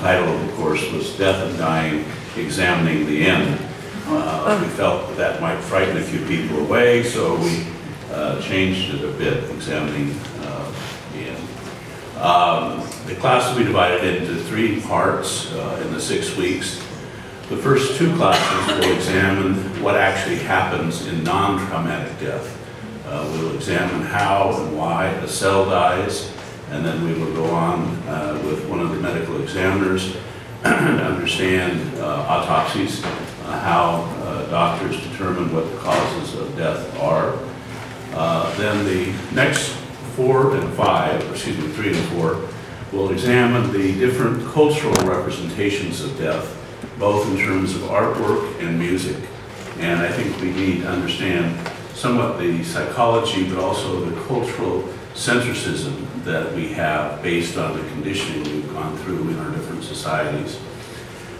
title of the course was Death and Dying, Examining the End. We felt that might frighten a few people away, so we changed it a bit, examining the end. The class will be divided into 3 parts in the 6 weeks. The first 2 classes will examine what actually happens in non-traumatic death. We'll examine how and why a cell dies, and then we will go on with one of the medical examiners to understand autopsies, how doctors determine what the causes of death are. Then the next 3 and 4, will examine the different cultural representations of death, both in terms of artwork and music. And I think we need to understand somewhat the psychology, but also the cultural centricism that we have based on the conditioning we've gone through in our different societies.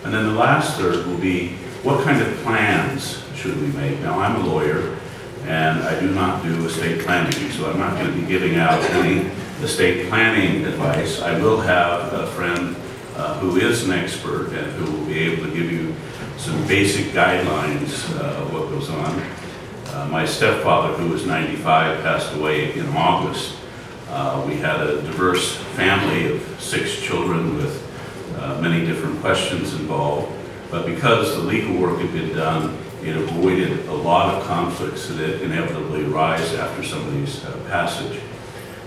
And then the last third will be, what kind of plans should we make? Now, I'm a lawyer, and I do not do estate planning, so I'm not going to be giving out any estate planning advice. I will have a friend who is an expert and who will be able to give you some basic guidelines of what goes on. My stepfather, who was 95, passed away in August. We had a diverse family of 6 children with many different questions involved, but because the legal work had been done, it avoided a lot of conflicts that inevitably arise after somebody's passage.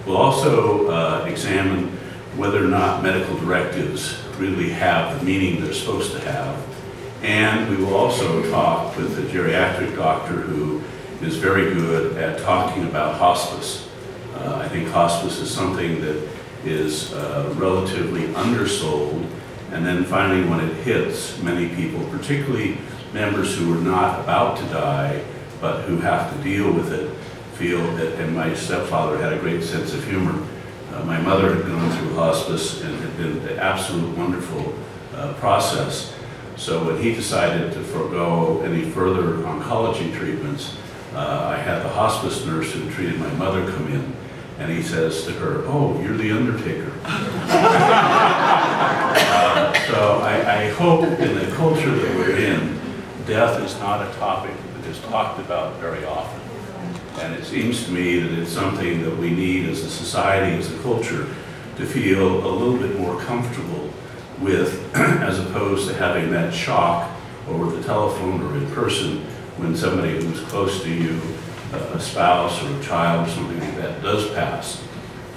We'll also examine whether or not medical directives really have the meaning they're supposed to have. And we will also talk with a geriatric doctor who is very good at talking about hospice. I think hospice is something that is relatively undersold, and then finally when it hits many people, particularly members who are not about to die but who have to deal with it, feel that, and my stepfather had a great sense of humor. My mother had gone through hospice and had been an absolute wonderful process. So when he decided to forego any further oncology treatments, I had the hospice nurse who treated my mother come in, and he says to her, "Oh, you're the undertaker." So I hope in the culture that we're in, death is not a topic that is talked about very often. And it seems to me that it's something that we need as a society, as a culture, to feel a little bit more comfortable with, as opposed to having that shock over the telephone or in person when somebody who's close to you, a spouse or a child or something like that, does pass.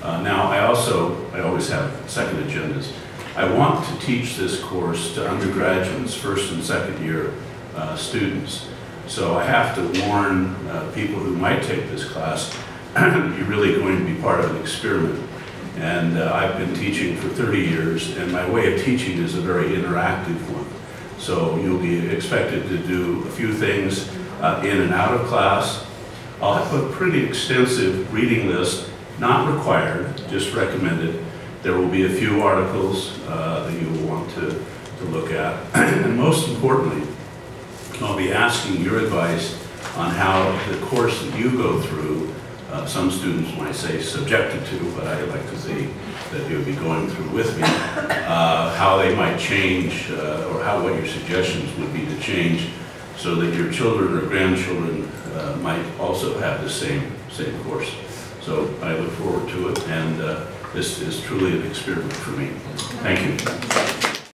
Now, I always have second agendas. I want to teach this course to undergraduates, first and second year students. So I have to warn people who might take this class, you're really going to be part of an experiment. And I've been teaching for 30 years, and my way of teaching is a very interactive one. So you'll be expected to do a few things in and out of class. I'll have a pretty extensive reading list, not required, just recommended. There will be a few articles that you will want to look at. And most importantly, I'll be asking your advice on how the course that you go through, some students might say subjected to, but I like to see that you'll be going through with me, how they might change, or what your suggestions would be to change, so that your children or grandchildren might also have the same course. So I look forward to it, and this is truly an experiment for me. Thank you.